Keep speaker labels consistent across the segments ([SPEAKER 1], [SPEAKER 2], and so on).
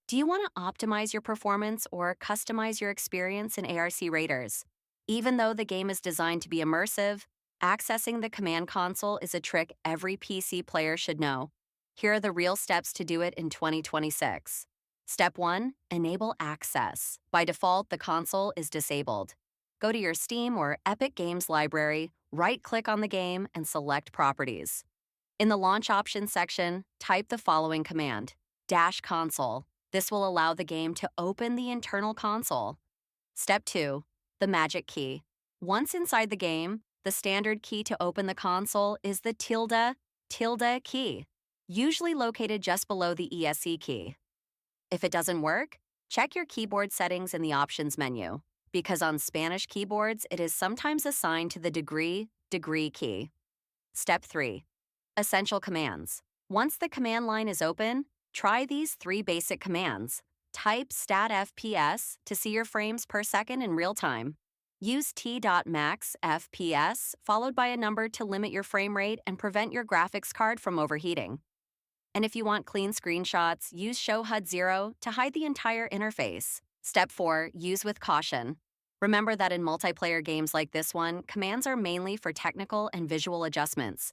[SPEAKER 1] Do you want to optimize your performance or customize your experience in ARC Raiders? Even though the game is designed to be immersive, accessing the command console is a trick every PC player should know. Here are the real steps to do it in 2026. Step 1. Enable access. By default, the console is disabled. Go to your Steam or Epic Games library, right-click on the game, and select Properties. In the Launch Options section, type the following command: -console. This will allow the game to open the internal console. Step 2. The magic key. Once inside the game, the standard key to open the console is the tilde key, usually located just below the ESC key. If it doesn't work, check your keyboard settings in the Options menu, because on Spanish keyboards, it is sometimes assigned to the degree key. Step 3. Essential commands. Once the command line is open, try these 3 basic commands. Type stat FPS to see your frames per second in real time. Use t.max FPS followed by a number to limit your frame rate and prevent your graphics card from overheating. And if you want clean screenshots, use Show HUD 0 to hide the entire interface. Step 4. Use with caution. Remember that in multiplayer games like this one, commands are mainly for technical and visual adjustments.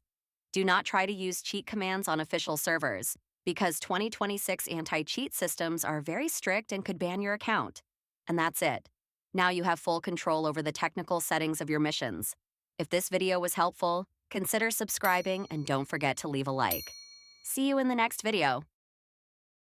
[SPEAKER 1] Do not try to use cheat commands on official servers, because 2026 anti-cheat systems are very strict and could ban your account. And that's it. Now you have full control over the technical settings of your missions. If this video was helpful, consider subscribing and don't forget to leave a like. See you in the next video.